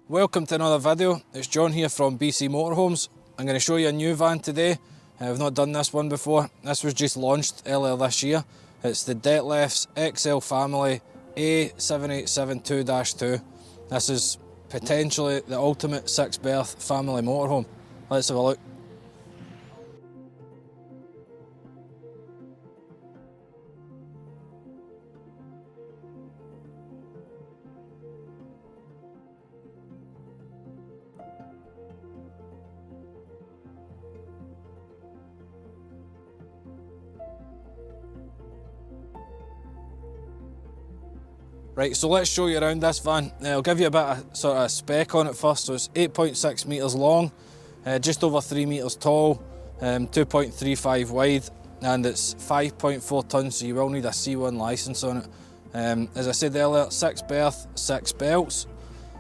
Welcome to another video. It's John here from BC Motorhomes. I'm going to show you a new van today. I've not done this one before. This was just launched earlier this year. It's the Dethleffs XL Family A 7872-2. This is potentially the ultimate 6-berth family motorhome. Let's have a look. Right, so let's show you around this van. I'll give you a bit of sort of spec on it first. So it's 8.6 metres long, just over 3 metres tall, 2.35 wide, and it's 5.4 tonnes, so you will need a C1 licence on it. As I said earlier, 6-berth, 6 belts.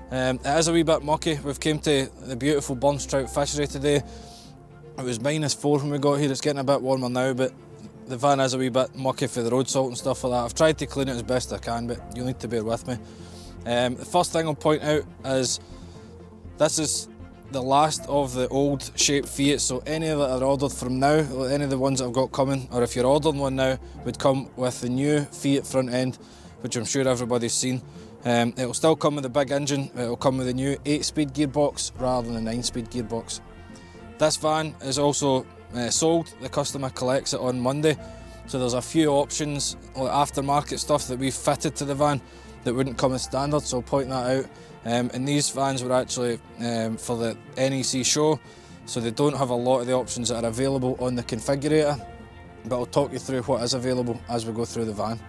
It is a wee bit mucky. We've came to the beautiful Burth Trout fishery today. It was -4 when we got here. It's getting a bit warmer now, but the van is a wee bit mucky for the road salt and stuff like that. I've tried to clean it as best I can, but you'll need to bear with me. The first thing I'll point out is this is the last of the old shaped Fiat, so any that are ordered from now, or any of the ones that I've got coming, or if you're ordering one now, would come with the new Fiat front end, which I'm sure everybody's seen. It'll still come with a big engine, it'll come with a new 8-speed gearbox rather than a 9-speed gearbox. This van is also sold. The customer collects it on Monday, so there's a few options, like aftermarket stuff that we've fitted to the van that wouldn't come as standard, so I'll point that out. And these vans were actually for the NEC show, so they don't have a lot of the options that are available on the configurator, but I'll talk you through what is available as we go through the van.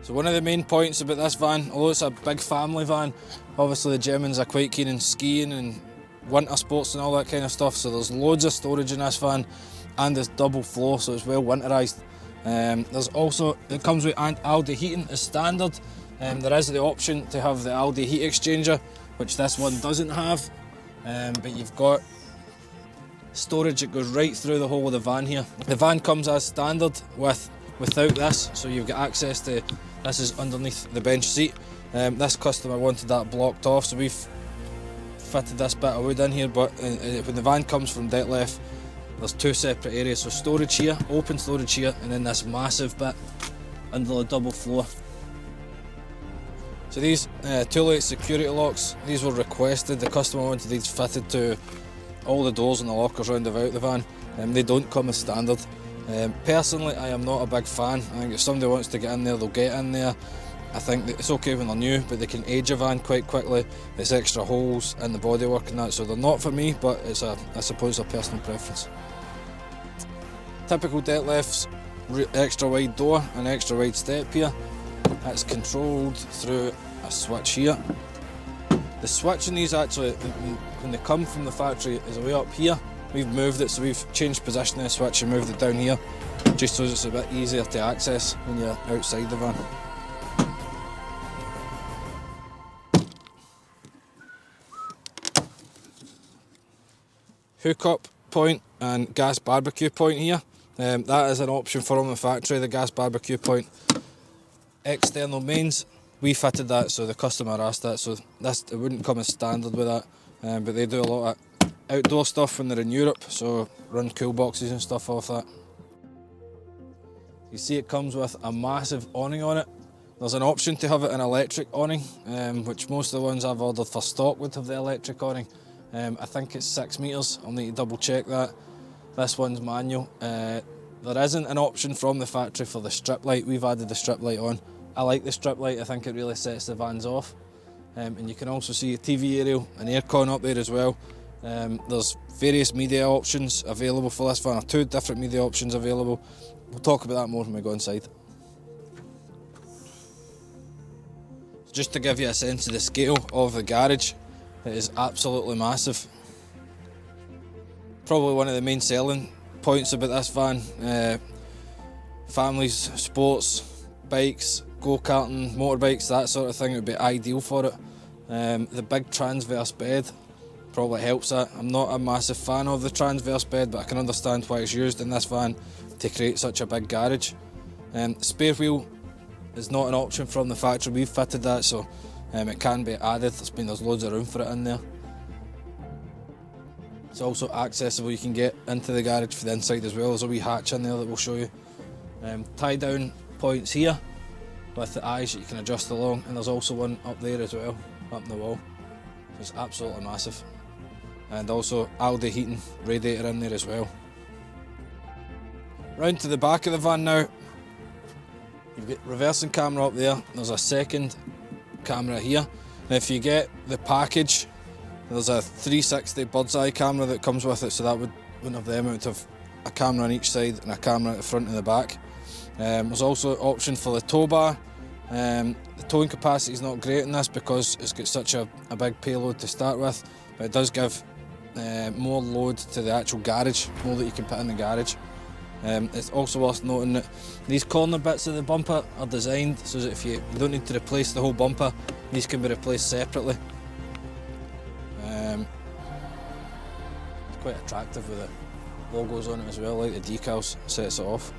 So one of the main points about this van, although it's a big family van, obviously the Germans are quite keen on skiing and winter sports and all that kind of stuff, so there's loads of storage in this van, and it's double floor, so it's well winterised. There's also, it comes with Alde heating as standard. There is the option to have the Alde heat exchanger, which this one doesn't have, but you've got storage that goes right through the whole of the van here. The van comes as standard without this, so you've got access to, this is underneath the bench seat. This customer wanted that blocked off, so we've fitted this bit of wood in here, but when the van comes from Detleff, there's two separate areas, so storage here, open storage here, and then this massive bit under the double floor. So these two-light security locks, these were requested. The customer wanted these fitted to all the doors and the lockers round about the van, and they don't come as standard. Personally, I am not a big fan. I think if somebody wants to get in there, they'll get in there. I think that it's okay when they're new, but they can age a van quite quickly. It's extra holes in the bodywork and that, so they're not for me, but it's I suppose a personal preference. Typical Dethleffs, extra wide door and extra wide step here. That's controlled through a switch here. The switch in these actually, when they come from the factory, is way up here. We've moved it, so we've changed position of the switch and moved it down here, just so it's a bit easier to access when you're outside the van. Hookup point and gas barbecue point here. That is an option from the factory, the gas barbecue point. External mains, we fitted that, so the customer asked that, so it wouldn't come as standard with that, but they do a lot of outdoor stuff when they're in Europe, so run cool boxes and stuff off that. You see it comes with a massive awning on it. There's an option to have it an electric awning, which most of the ones I've ordered for stock would have the electric awning. I think it's 6 metres, I'll need to double check that. This one's manual. There isn't an option from the factory for the strip light. We've added the strip light on. I like the strip light, I think it really sets the vans off. And you can also see a TV aerial and aircon up there as well. There's various media options available for this van, or 2 different media options available. We'll talk about that more when we go inside. Just to give you a sense of the scale of the garage, it is absolutely massive. Probably one of the main selling points about this van. Families, sports, bikes, go-karting, motorbikes, that sort of thing would be ideal for it. The big transverse bed probably helps that. I'm not a massive fan of the transverse bed, but I can understand why it's used in this van. to create such a big garage. Spare wheel is not an option from the factory, we've fitted that, so it can be added. There's loads of room for it in there. It's also accessible, you can get into the garage for the inside as well. There's a wee hatch in there that we'll show you. Tie down points here with the eyes that you can adjust along, and there's also one up there as well, up in the wall. It's absolutely massive. And also Alde heating radiator in there as well. Round to the back of the van now. You've got reversing camera up there, there's a second camera here. And if you get the package, there's a 360 bird's eye camera that comes with it, so that wouldn't have the amount of a camera on each side and a camera at the front and the back. There's also an option for the tow bar. The towing capacity is not great in this because it's got such a big payload to start with, but it does give more load to the actual garage, more that you can put in the garage. It's also worth noting that these corner bits of the bumper are designed so that if you don't need to replace the whole bumper, these can be replaced separately. It's quite attractive with the logos on it as well, like the decals, sets it off.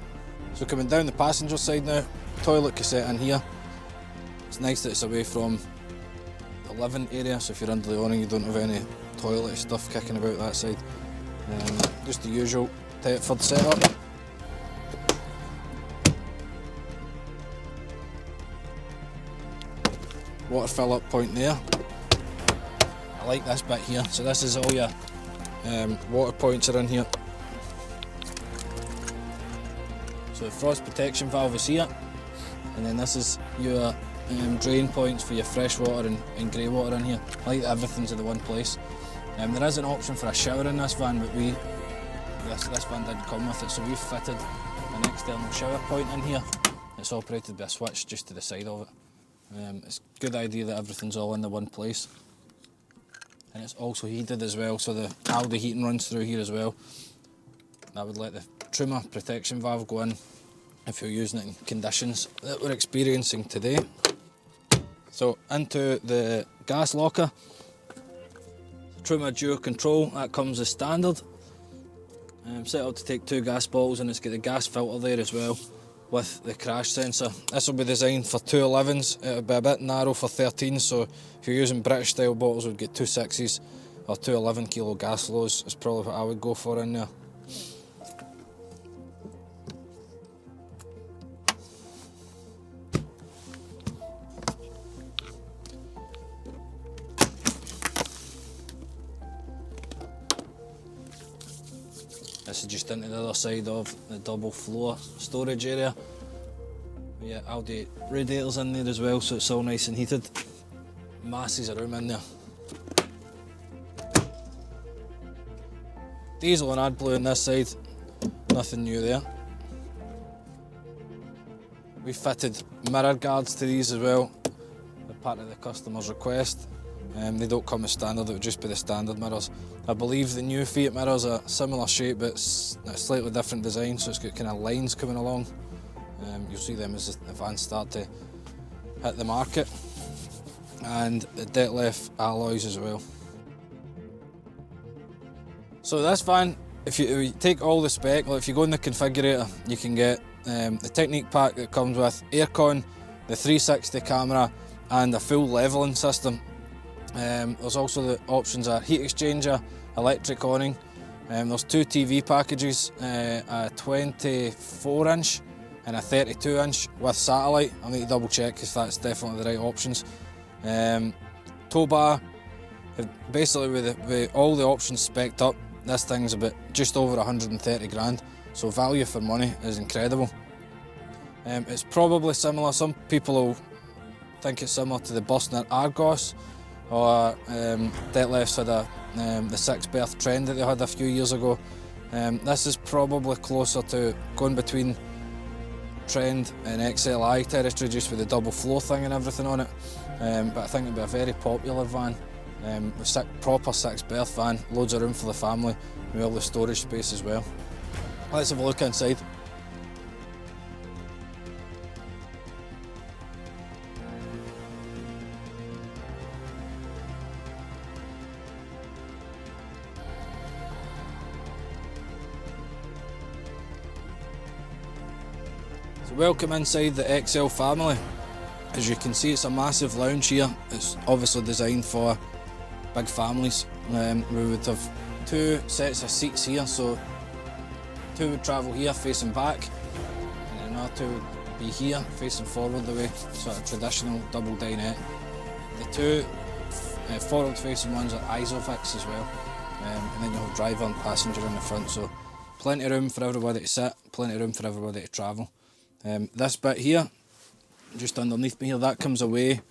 So coming down the passenger side now, toilet cassette in here. It's nice that it's away from the living area, so if you're under the awning you don't have any toilet stuff kicking about that side. Just the usual Dethleffs setup. Water fill up point there. I like this bit here, so this is all your water points are in here. So the frost protection valve is here, and then this is your drain points for your fresh water and grey water in here. I like that everything's in the one place. There is an option for a shower in this van, but this van didn't come with it, so we've fitted an external shower point in here. It's operated by a switch just to the side of it. It's a good idea that everything's all in the one place. And it's also heated as well, so the Alde heating runs through here as well. That would let the trimmer protection valve go in if you're using it in conditions that we're experiencing today. So into the gas locker. Trimmer dual control, that comes as standard. Set up to take 2 gas bottles, and it's got the gas filter there as well with the crash sensor. This will be designed for 211s, it'll be a bit narrow for 13s, so if you're using British style bottles we'd get 2 6s or 2 11 kilo gas flows is probably what I would go for in there. This is just into the other side of the double floor storage area. Yeah, Alde radiators in there as well, so it's all nice and heated. Masses of room in there. Diesel and AdBlue on this side, nothing new there. We fitted mirror guards to these as well, as part of the customer's request. They don't come as standard, it would just be the standard mirrors. I believe the new Fiat mirrors are similar shape, but it's a slightly different design, so it's got kind of lines coming along. You'll see them as the vans start to hit the market. And the Dethleffs alloys as well. So this van, if you take all the spec, like if you go in the configurator, you can get the Technique pack that comes with aircon, the 360 camera, and a full levelling system. There's also the options are heat exchanger, electric awning. There's 2 TV packages, a 24 inch and a 32 inch with satellite. I'll need to double check if that's definitely the right options. Tow bar, basically with all the options spec'd up, this thing's about just over 130 grand, so value for money is incredible. It's probably similar, some people will think it's similar to the Berth Argos, or Dethleffs had the 6 berth trend that they had a few years ago. This is probably closer to going between trend and XLI territory, just with the double floor thing and everything on it. But I think it'll be a very popular van, with proper 6 berth van, loads of room for the family, with all the storage space as well. Let's have a look inside. So welcome inside the XL family. As you can see, it's a massive lounge here. It's obviously designed for big families. We would have 2 sets of seats here, so 2 would travel here facing back, and then another 2 would be here facing forward the way, sort of traditional double dinette. The 2 forward facing ones are Isofix as well, and then you'll have driver and passenger in the front, so plenty of room for everybody to sit, plenty of room for everybody to travel. This bit here, just underneath me here, that comes away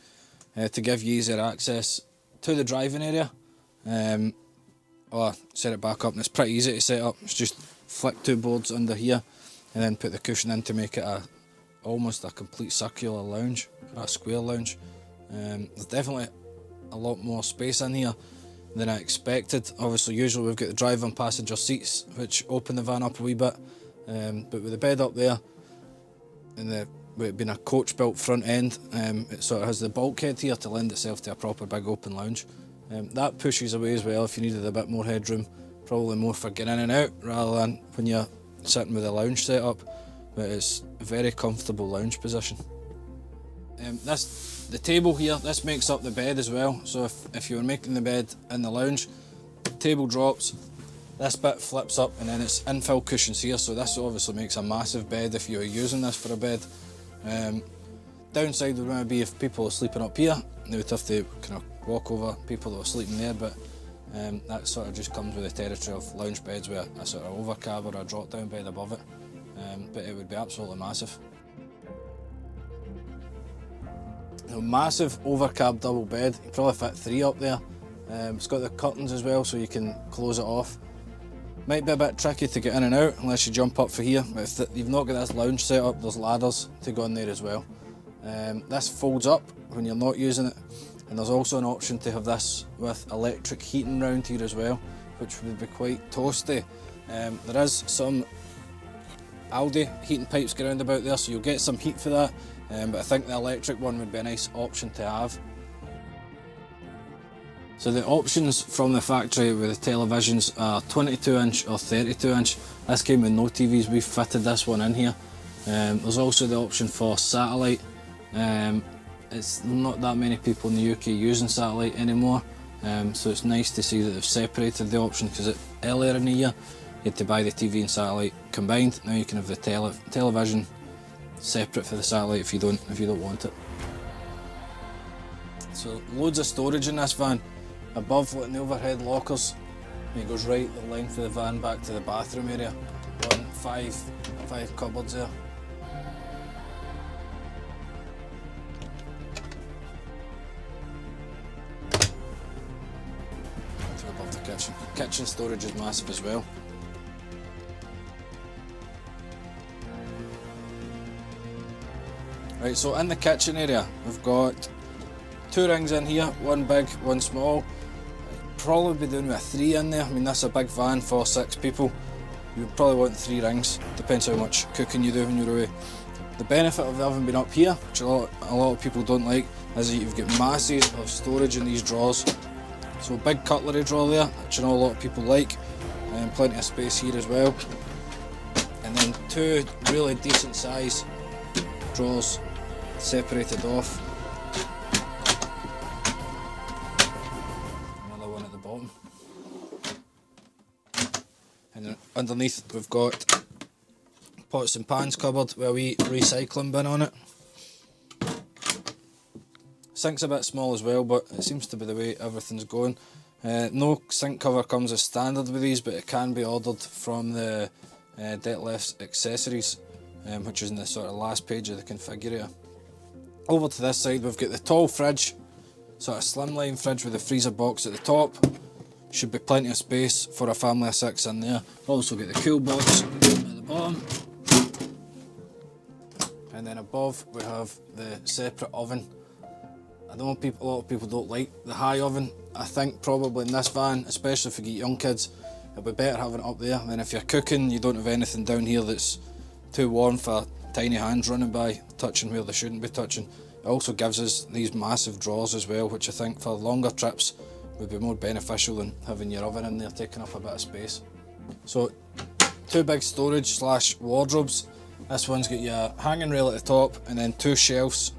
to give you easier access to the driving area. I'll set it back up, and it's pretty easy to set up. It's just flick 2 boards under here and then put the cushion in to make it almost a complete circular lounge, a square lounge. There's definitely a lot more space in here than I expected. Obviously, usually we've got the driver and passenger seats which open the van up a wee bit, but with the bed up there and with it being a coach built front end, it sort of has the bulkhead here to lend itself to a proper big open lounge. That pushes away as well if you needed a bit more headroom, probably more for getting in and out rather than when you're sitting with a lounge set up, but it's a very comfortable lounge position. The table here, this makes up the bed as well, so if you were making the bed in the lounge, the table drops, this bit flips up, and then it's infill cushions here, so this obviously makes a massive bed if you're using this for a bed. Downside would maybe be if people are sleeping up here, they would have to kind of walk over people that are sleeping there, but that sort of just comes with the territory of lounge beds with a sort of overcab or a drop down bed above it, but it would be absolutely massive. A massive overcab double bed, you probably fit 3 up there. It's got the curtains as well, so you can close it off. Might be a bit tricky to get in and out unless you jump up for here, but if you've not got this lounge set up, there's ladders to go in there as well. This folds up when you're not using it, and there's also an option to have this with electric heating round here as well, which would be quite toasty. There is some Alde heating pipes going around about there, so you'll get some heat for that, but I think the electric one would be a nice option to have. So the options from the factory with the televisions are 22 inch or 32 inch. This came with no TVs, we've fitted this one in here. There's also the option for satellite. It's not that many people in the UK using satellite anymore, so it's nice to see that they've separated the option, because earlier in the year you had to buy the TV and satellite combined. Now you can have the television separate for the satellite if you don't want it. So loads of storage in this van. Above the overhead lockers, it goes right the length of the van back to the bathroom area. 5 cupboards there. To above the kitchen. Kitchen storage is massive as well. Right, so in the kitchen area, we've got 2 rings in here, 1 big, 1 small. Probably be doing with a 3 in there. I mean, that's a big van for 6 people. You would probably want 3 rings, depends how much cooking you do when you're away. The benefit of the oven being up here, which a lot of people don't like, is that you've got masses of storage in these drawers. So big cutlery drawer there, which I know a lot of people like, and plenty of space here as well. And then 2 really decent size drawers separated off. And then underneath we've got pots and pans cupboard with a wee recycling bin on it. Sink's a bit small as well, but it seems to be the way everything's going. No sink cover comes as standard with these, but it can be ordered from the Dethleffs accessories, which is in the sort of last page of the configurator. Over to this side we've got the tall fridge, sort of slimline fridge with a freezer box at the top. Should be plenty of space for a family of 6 in there. Also get the cool box at the bottom. And then above we have the separate oven. I know a lot of people don't like the high oven. I think probably in this van, especially if you get young kids, it'll be better having it up there. And if you're cooking, you don't have anything down here that's too warm for tiny hands running by, touching where they shouldn't be touching. It also gives us these massive drawers as well, which I think for longer trips would be more beneficial than having your oven in there taking up a bit of space. So 2 big storage / wardrobes. This one's got your hanging rail at the top and then 2 shelves,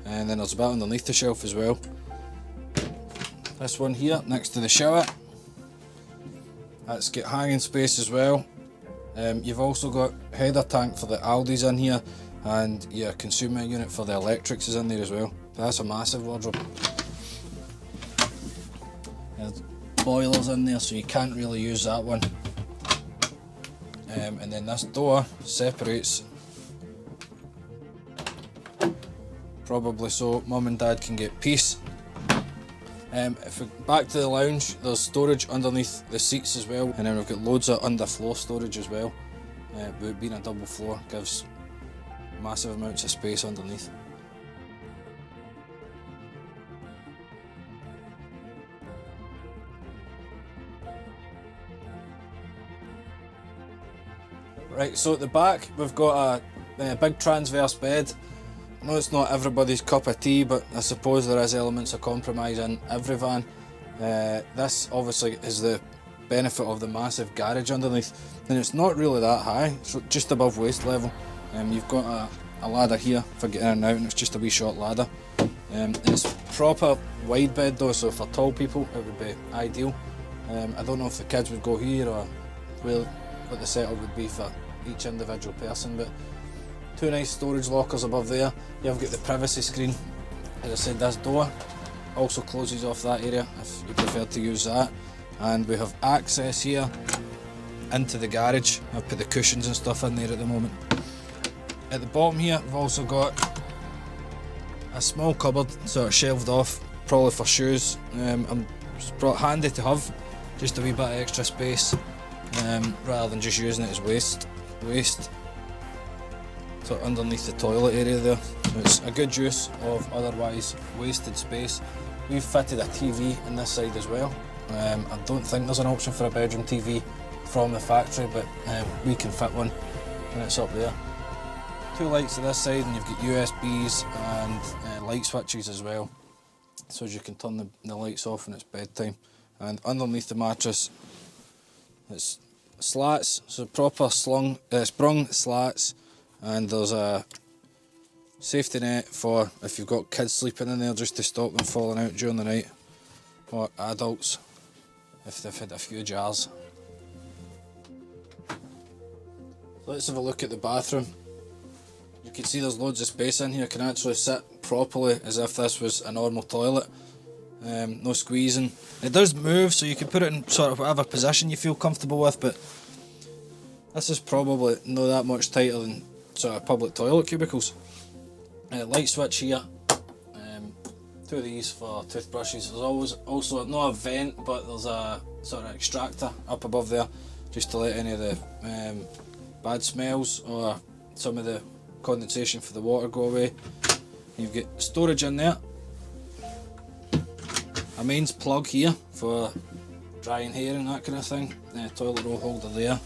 and then there's a bit underneath the shelf as well. This one here next to the shower, that's got hanging space as well. You've also got header tank for the Alde's in here, and your consumer unit for the electrics is in there as well. That's a massive wardrobe. There's boilers in there, so you can't really use that one. And then this door separates, probably so Mum and Dad can get peace. If we back to the lounge, there's storage underneath the seats as well, and then we've got loads of underfloor storage as well. But it being a double floor gives massive amounts of space underneath. Right, so at the back we've got a big transverse bed. I know it's not everybody's cup of tea, but I suppose there is elements of compromise in every van. This obviously is the benefit of the massive garage underneath, and it's not really that high, it's just above waist level. You've got a ladder here for getting in and out, and it's just a wee short ladder. It's proper wide bed though, so for tall people it would be ideal. I don't know if the kids would go here or what the setup would be for each individual person, but 2 nice storage lockers above there. You've got the privacy screen. As I said, this door also closes off that area if you prefer to use that. And we have access here into the garage. I've put the cushions and stuff in there at the moment. At the bottom here, we've also got a small cupboard, sort of shelved off, probably for shoes. It's brought handy to have, just a wee bit of extra space, rather than just using it as waste. So underneath the toilet area there, so it's a good use of otherwise wasted space. We've fitted a TV in this side as well. I don't think there's an option for a bedroom TV from the factory, but we can fit one and it's up there. 2 lights to this side, and you've got USBs and light switches as well, so as you can turn the lights off when it's bedtime. And underneath the mattress, it's slats, so proper sprung slats, and there's a safety net for if you've got kids sleeping in there, just to stop them falling out during the night, or adults if they've had a few jars. Let's have a look at the bathroom. You can see there's loads of space in here. You can actually sit properly as if this was a normal toilet. No squeezing. It does move, so you can put it in sort of whatever position you feel comfortable with, but this is probably not that much tighter than sort of public toilet cubicles. Light switch here. 2 of these for toothbrushes. There's always also not a vent, but there's a sort of extractor up above there, just to let any of the bad smells or some of the condensation for the water go away. You've got storage in there. A mains plug here for drying hair and that kind of thing. Toilet roll holder there.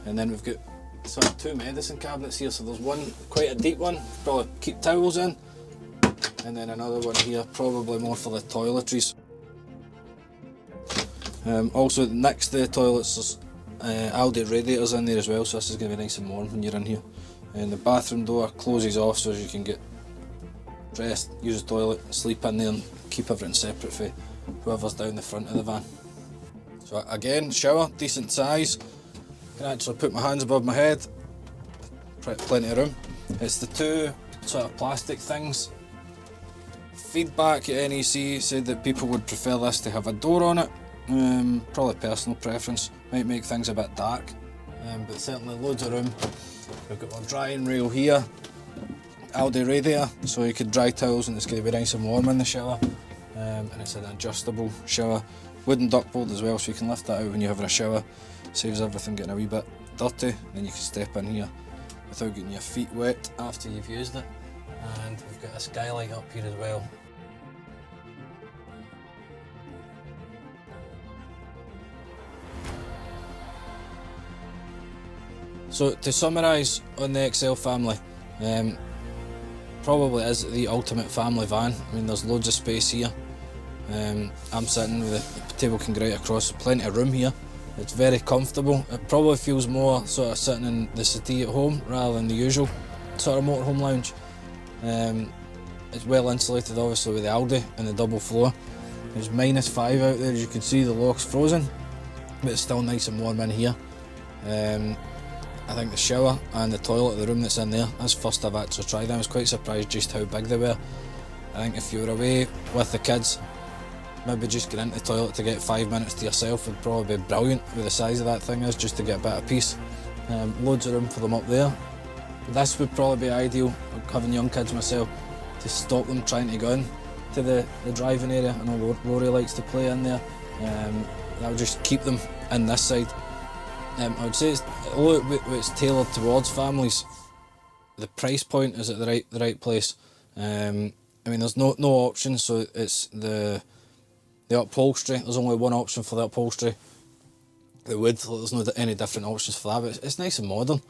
And then we've got sort of 2 medicine cabinets here. So there's one, quite a deep one, probably keep towels in. And then another one here, probably more for the toiletries. Also next to the toilets there's Alde radiators in there as well, so this is going to be nice and warm when you're in here. And the bathroom door closes off so as you can get dressed, use the toilet, sleep in there and keep everything separate for whoever's down the front of the van. So again, shower, decent size. Can actually put my hands above my head, plenty of room. It's the 2 sort of plastic things. Feedback at NEC said that people would prefer this to have a door on it. Probably personal preference, might make things a bit dark, but certainly loads of room. We've got our drying rail here, Alde radiator, so you could dry towels and it's going to be nice and warm in the shower. And it's an adjustable shower, wooden duckboard as well, so you can lift that out when you're having a shower. Saves everything getting a wee bit dirty, then you can step in here without getting your feet wet after you've used it. And we've got a skylight up here as well. So to summarise on the XL family, probably is the ultimate family van. I mean, there's loads of space here. I'm sitting with the table can go right across, plenty of room here. It's very comfortable. It probably feels more sort of sitting in the settee at home rather than the usual sort of motorhome lounge. It's well insulated obviously with the Alde and the double floor. It's -5 out there, as you can see the lock's frozen, but it's still nice and warm in here. I think the shower and the toilet, the room that's in there, that's the first I've actually tried them. I was quite surprised just how big they were. I think if you were away with the kids, maybe just get into the toilet to get 5 minutes to yourself would probably be brilliant with the size of that thing is, just to get a bit of peace. Loads of room for them up there. This would probably be ideal, having young kids myself, to stop them trying to go in to the driving area. I know Rory likes to play in there. That would just keep them in this side. I would say although it's tailored towards families, the price point is at the right place. I mean, there's no options, so it's the upholstery. There's only one option for the upholstery. The wood, there's no any different options for that, but it's nice and modern.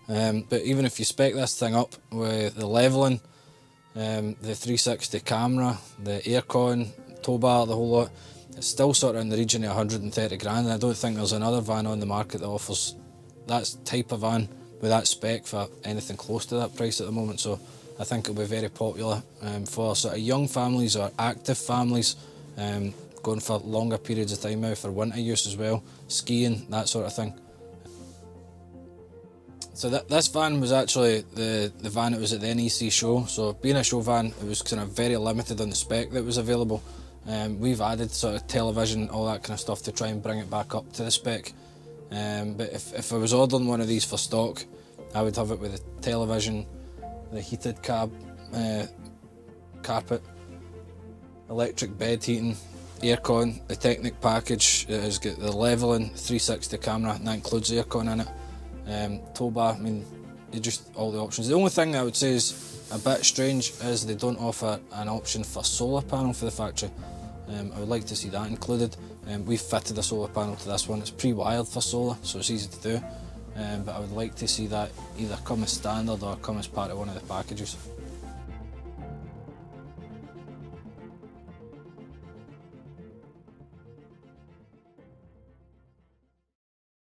But even if you spec this thing up with the levelling, the 360 camera, the aircon, tow bar, the whole lot, it's still sort of in the region of 130 grand, and I don't think there's another van on the market that offers that type of van with that spec for anything close to that price at the moment. So I think it'll be very popular for sort of young families or active families, going for longer periods of time now for winter use as well, skiing, that sort of thing. So this van was actually the van that was at the NEC show. So being a show van, it was kind of very limited on the spec that was available. We've added sort of television, all that kind of stuff to try and bring it back up to the spec. But if I was ordering one of these for stock, I would have it with the television, the heated carpet, electric bed heating, aircon, the Technic package. It has got the levelling, 360 camera, and that includes the aircon in it. Tow bar, I mean, just all the options. The only thing I would say is a bit strange is they don't offer an option for solar panel for the factory. I would like to see that included. We've fitted a solar panel to this one. It's pre-wired for solar, so it's easy to do. But I would like to see that either come as standard or come as part of one of the packages.